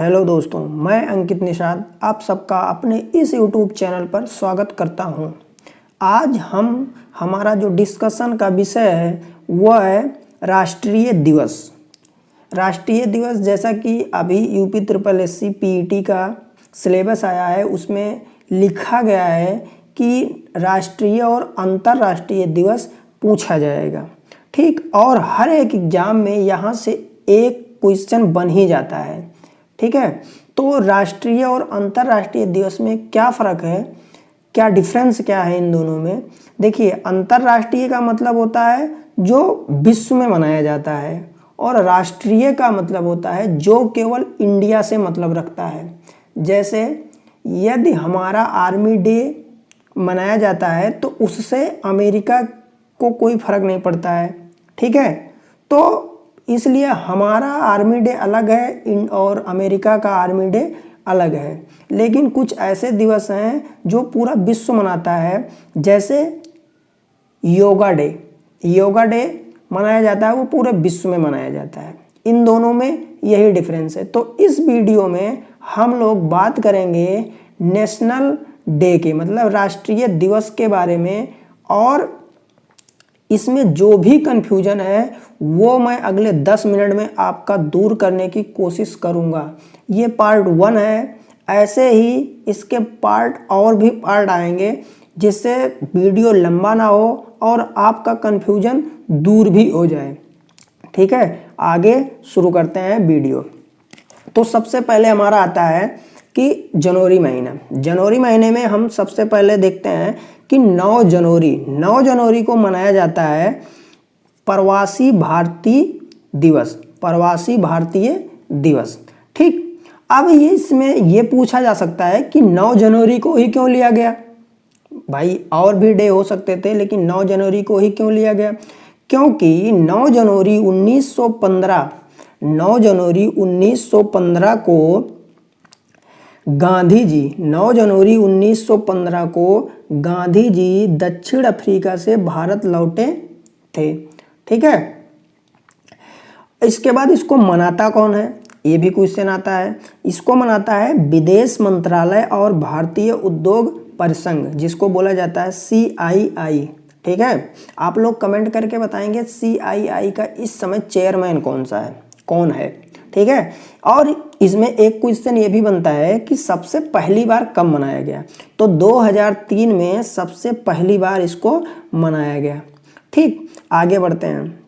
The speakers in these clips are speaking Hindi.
हेलो दोस्तों, मैं अंकित निषाद आप सबका अपने इस YouTube चैनल पर स्वागत करता हूं। आज हमारा जो डिस्कशन का विषय है वह है राष्ट्रीय दिवस। राष्ट्रीय दिवस जैसा कि अभी यूपी ट्रिपल एससी पीईटी का सिलेबस आया है, उसमें लिखा गया है कि राष्ट्रीय और अंतर्राष्ट्रीय दिवस पूछा जाएगा। ठीक, और हर एक एग्जाम में यहाँ से एक क्वेश्चन बन ही जाता है। ठीक है, तो राष्ट्रीय और अंतर्राष्ट्रीय दिवस में क्या फ़र्क है, क्या डिफरेंस क्या है इन दोनों में। देखिए, अंतर्राष्ट्रीय का मतलब होता है जो विश्व में मनाया जाता है और राष्ट्रीय का मतलब होता है जो केवल इंडिया से मतलब रखता है। जैसे यदि हमारा आर्मी डे मनाया जाता है तो उससे अमेरिका को कोई फ़र्क नहीं पड़ता है। ठीक है, तो इसलिए हमारा आर्मी डे अलग है और अमेरिका का आर्मी डे अलग है। लेकिन कुछ ऐसे दिवस हैं जो पूरा विश्व मनाता है, जैसे योगा डे मनाया जाता है, वो पूरे विश्व में मनाया जाता है। इन दोनों में यही डिफरेंस है। तो इस वीडियो में हम लोग बात करेंगे नेशनल डे के मतलब राष्ट्रीय दिवस के बारे में, और इसमें जो भी कन्फ्यूजन है वो मैं अगले 10 मिनट में आपका दूर करने की कोशिश करूँगा। ये पार्ट 1 है, ऐसे ही इसके पार्ट और भी पार्ट आएंगे जिससे वीडियो लंबा ना हो और आपका कन्फ्यूजन दूर भी हो जाए। ठीक है, आगे शुरू करते हैं वीडियो। तो सबसे पहले हमारा आता है कि जनवरी महीने में हम सबसे पहले देखते हैं कि 9 जनवरी को मनाया जाता है प्रवासी भारतीय दिवस। ठीक, अब ये इसमें ये पूछा जा सकता है कि 9 जनवरी को ही क्यों लिया गया। भाई और भी डे हो सकते थे, लेकिन 9 जनवरी को ही क्यों लिया गया? क्योंकि 9 जनवरी 1915 को गांधी जी दक्षिण अफ्रीका से भारत लौटे थे। ठीक है, इसके बाद इसको मनाता कौन है, ये भी क्वेश्चन आता है। इसको मनाता है विदेश मंत्रालय और भारतीय उद्योग परिसंघ, जिसको बोला जाता है CII। ठीक है, आप लोग कमेंट करके बताएंगे CII का इस समय चेयरमैन कौन है। ठीक है, और इसमें एक क्वेश्चन ये भी बनता है कि सबसे पहली बार कब मनाया गया, तो 2003 में सबसे पहली बार इसको मनाया गया। ठीक, आगे बढ़ते हैं।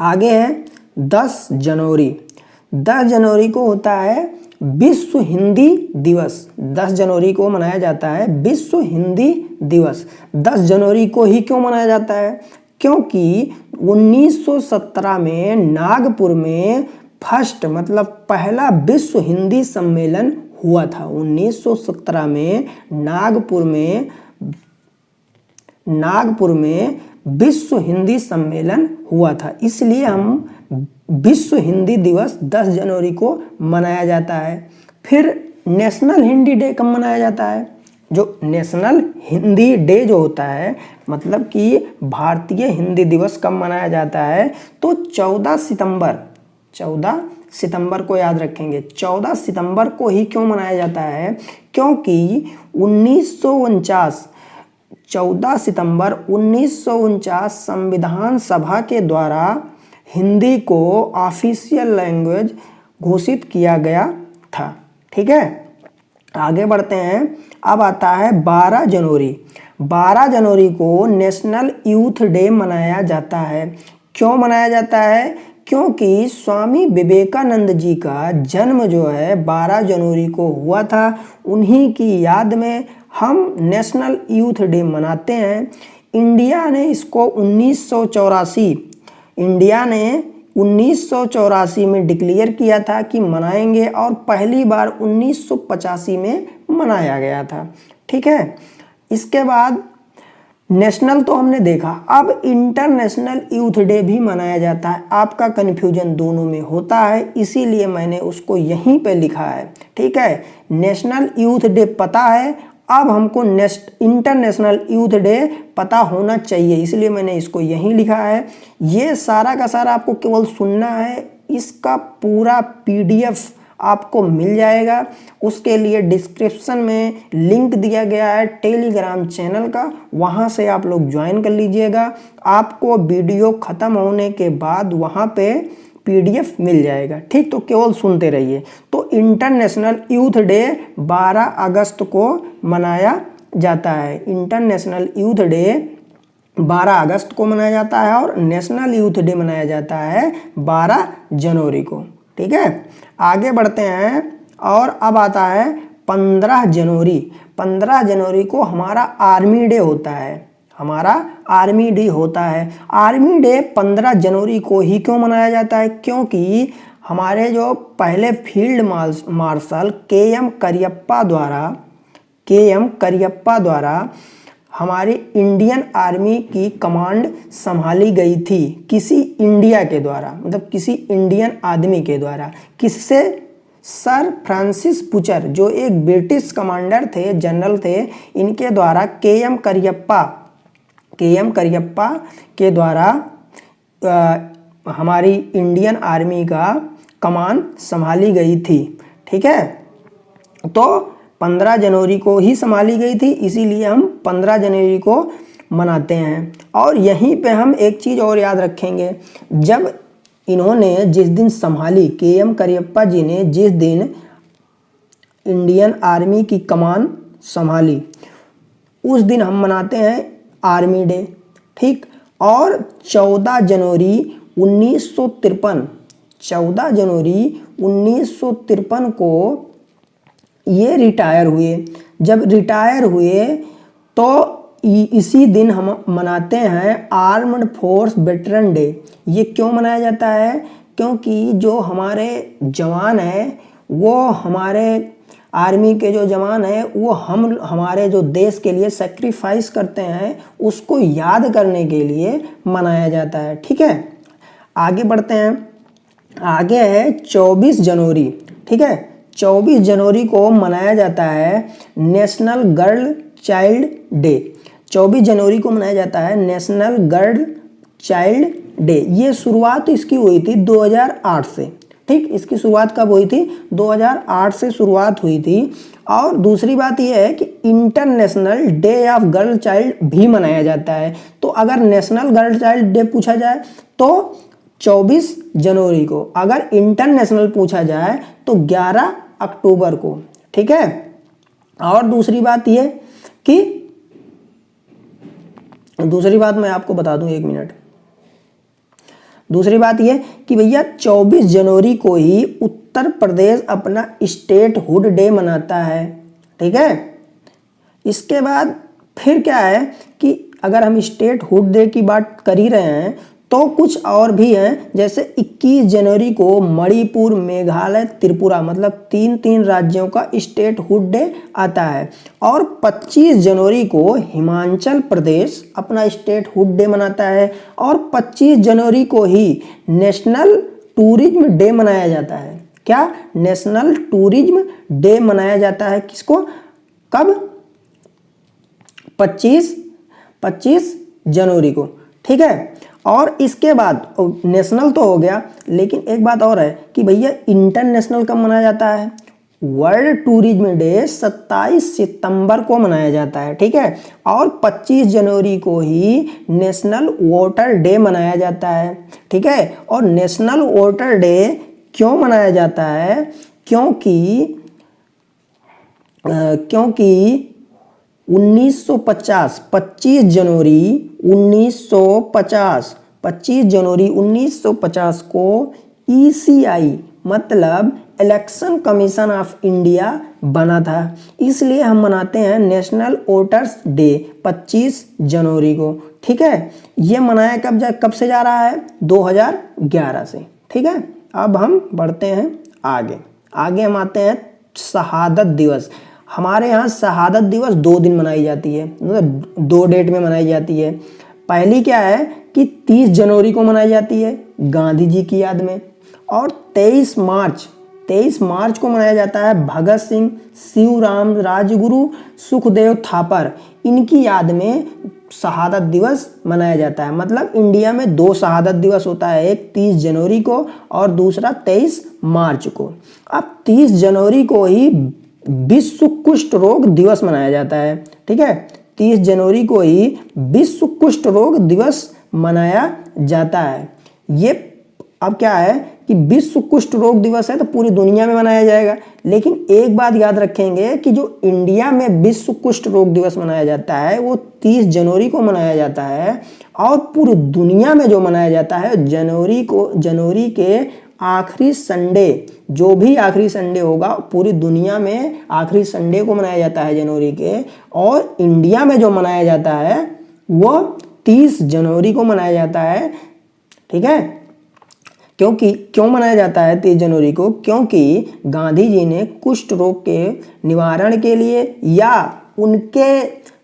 आगे है 10 जनवरी को होता है विश्व हिंदी दिवस। 10 जनवरी को मनाया जाता है विश्व हिंदी दिवस। 10 जनवरी को ही क्यों मनाया जाता है? क्योंकि 1917 में नागपुर में पहला विश्व हिंदी सम्मेलन हुआ था। 1917 में नागपुर में विश्व हिंदी सम्मेलन हुआ था, इसलिए हम विश्व हिंदी दिवस 10 जनवरी को मनाया जाता है। फिर नेशनल हिंदी डे कब मनाया जाता है? जो नेशनल हिंदी डे जो होता है, मतलब कि भारतीय हिंदी दिवस कब मनाया जाता है, तो 14 सितंबर को याद रखेंगे। 14 सितंबर को ही क्यों मनाया जाता है? क्योंकि 14 सितंबर 1949 संविधान सभा के द्वारा हिंदी को ऑफिशियल लैंग्वेज घोषित किया गया था। ठीक है, आगे बढ़ते हैं। अब आता है 12 जनवरी को नेशनल यूथ डे मनाया जाता है। क्यों मनाया जाता है? क्योंकि स्वामी विवेकानंद जी का जन्म जो है 12 जनवरी को हुआ था। उन्हीं की याद में हम नेशनल यूथ डे मनाते हैं। इंडिया ने इसको 1984 में डिक्लेयर किया था कि मनाएंगे, और पहली बार 1985 में मनाया गया था। ठीक है, इसके बाद नेशनल तो हमने देखा, अब इंटरनेशनल यूथ डे भी मनाया जाता है। आपका कन्फ्यूजन दोनों में होता है, इसीलिए मैंने उसको यहीं पे लिखा है। ठीक है, नेशनल यूथ डे पता है, अब हमको इंटरनेशनल यूथ डे पता होना चाहिए, इसलिए मैंने इसको यहीं लिखा है। ये सारा का सारा आपको केवल सुनना है, इसका पूरा PDF आपको मिल जाएगा। उसके लिए डिस्क्रिप्शन में लिंक दिया गया है टेलीग्राम चैनल का, वहाँ से आप लोग ज्वाइन कर लीजिएगा। आपको वीडियो ख़त्म होने के बाद वहाँ पे PDF मिल जाएगा, ठीक। तो केवल सुनते रहिए। तो इंटरनेशनल यूथ डे 12 अगस्त को मनाया जाता है। इंटरनेशनल यूथ डे 12 अगस्त को मनाया जाता है और नेशनल यूथ डे मनाया जाता है 12 जनवरी को, ठीक है। आगे बढ़ते हैं और अब आता है 15 जनवरी। 15 जनवरी को हमारा आर्मी डे होता है, हमारा आर्मी डे होता है। आर्मी डे 15 जनवरी को ही क्यों मनाया जाता है? क्योंकि हमारे जो पहले फील्ड मार्शल KM करियप्पा द्वारा हमारी इंडियन आर्मी की कमांड संभाली गई थी किसी इंडिया के द्वारा, मतलब किसी इंडियन आदमी के द्वारा। किससे? सर फ्रांसिस पुचर, जो एक ब्रिटिश कमांडर थे, जनरल थे, इनके द्वारा KM करियप्पा के द्वारा हमारी इंडियन आर्मी का कमान संभाली गई थी, ठीक है। तो 15 जनवरी को ही संभाली गई थी, इसीलिए हम 15 जनवरी को मनाते हैं। और यहीं पे हम एक चीज़ और याद रखेंगे, जब इन्होंने जिस दिन संभाली, KM करियप्पा जी ने जिस दिन इंडियन आर्मी की कमान संभाली, उस दिन हम मनाते हैं आर्मी डे, ठीक। और 14 जनवरी 1953 को ये रिटायर हुए। जब रिटायर हुए तो इसी दिन हम मनाते हैं आर्म्ड फोर्स वेटरन डे। ये क्यों मनाया जाता है? क्योंकि जो हमारे जवान हैं, वो हमारे आर्मी के जो जवान हैं, वो हमारे जो देश के लिए सेक्रीफाइस करते हैं, उसको याद करने के लिए मनाया जाता है, ठीक है। आगे बढ़ते हैं। आगे है 24 जनवरी, ठीक है। 24 जनवरी को मनाया जाता है नेशनल गर्ल चाइल्ड डे। 24 जनवरी को मनाया जाता है नेशनल गर्ल चाइल्ड डे। ये शुरुआत इसकी हुई थी 2008 से, ठीक। इसकी शुरुआत कब हुई थी? 2008 से शुरुआत हुई थी। और दूसरी बात यह है कि international day of girl child भी मनाया जाता है। तो अगर नेशनल गर्ल चाइल्ड डे पूछा जाए तो 24 जनवरी को, अगर इंटरनेशनल पूछा जाए तो 11 अक्टूबर को, ठीक है। और दूसरी बात मैं आपको बता दूं, 1 मिनट। दूसरी बात यह कि भैया 24 जनवरी को ही उत्तर प्रदेश अपना स्टेटहुड डे मनाता है, ठीक है। इसके बाद फिर क्या है कि अगर हम स्टेटहुड डे की बात कर ही रहे हैं तो कुछ और भी हैं, जैसे 21 जनवरी को मणिपुर, मेघालय, त्रिपुरा, मतलब 3 राज्यों का स्टेटहुड डे आता है। और 25 जनवरी को हिमाचल प्रदेश अपना स्टेटहुड डे मनाता है। और 25 जनवरी को ही नेशनल टूरिज्म डे मनाया जाता है। क्या? नेशनल टूरिज्म डे मनाया जाता है। किसको? कब? 25 जनवरी को, ठीक है। और इसके बाद नेशनल तो हो गया, लेकिन एक बात और है कि भैया इंटरनेशनल कब मनाया जाता है? वर्ल्ड टूरिज्म डे 27 सितंबर को मनाया जाता है, ठीक है। और 25 जनवरी को ही नेशनल वाटर डे मनाया जाता है, ठीक है। और नेशनल वाटर डे क्यों मनाया जाता है? क्योंकि 1950 25 जनवरी 1950 को ECI मतलब इलेक्शन कमीशन ऑफ इंडिया बना था। इसलिए हम मनाते हैं नेशनल वोटर्स डे 25 जनवरी को, ठीक है। ये मनाया कब से जा रहा है? 2011 से, ठीक है। अब हम बढ़ते हैं आगे हम आते हैं शहादत दिवस। हमारे यहाँ शहादत दिवस 2 दिन मनाई जाती है, मतलब 2 डेट में मनाई जाती है। पहली क्या है कि 30 जनवरी को मनाई जाती है गांधी जी की याद में। और 23 मार्च को मनाया जाता है भगत सिंह, शिवराम, राजगुरु, सुखदेव थापर, इनकी याद में शहादत दिवस मनाया जाता है। मतलब इंडिया में 2 शहादत दिवस होता है, एक 30 जनवरी को और दूसरा 23 मार्च को। अब 30 जनवरी को ही विश्व कुष्ठ रोग दिवस मनाया जाता है। ठीक है, 30 जनवरी को ही विश्व कुष्ठ रोग दिवस मनाया जाता है। ये अब क्या है कि विश्व कुष्ठ रोग दिवस है तो पूरी दुनिया में मनाया जाएगा, लेकिन एक बात याद रखेंगे कि जो इंडिया में विश्व कुष्ठ रोग दिवस मनाया जाता है वो 30 जनवरी को मनाया जाता है, और पूरी दुनिया में जो मनाया जाता है जनवरी के आखिरी संडे, जो भी आखिरी संडे होगा पूरी दुनिया में आखिरी संडे को मनाया जाता है जनवरी के, और इंडिया में जो मनाया जाता है वो 30 जनवरी को मनाया जाता है। ठीक है, क्योंकि क्यों मनाया जाता है 30 जनवरी को? क्योंकि गांधी जी ने कुष्ठ रोग के निवारण के लिए या उनके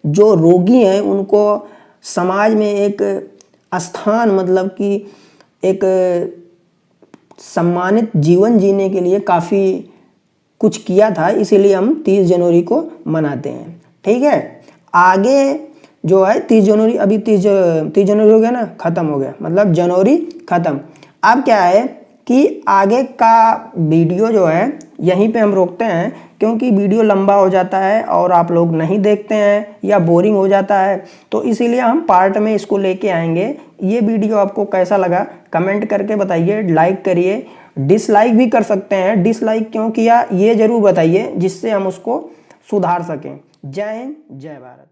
जो रोगी हैं उनको समाज में एक स्थान, मतलब कि एक सम्मानित जीवन जीने के लिए काफ़ी कुछ किया था, इसीलिए हम 30 जनवरी को मनाते हैं। ठीक है, आगे जो है 30 जनवरी, अभी 30 जनवरी हो गया ना, ख़त्म हो गया, मतलब जनवरी ख़त्म। अब क्या है कि आगे का वीडियो जो है यहीं पे हम रोकते हैं, क्योंकि वीडियो लंबा हो जाता है और आप लोग नहीं देखते हैं या बोरिंग हो जाता है, तो इसीलिए हम पार्ट में इसको लेके आएंगे। ये वीडियो आपको कैसा लगा कमेंट करके बताइए, लाइक करिए, डिसलाइक भी कर सकते हैं, डिसलाइक क्यों किया ये ज़रूर बताइए जिससे हम उसको सुधार सकें। जय हिंद, जय भारत।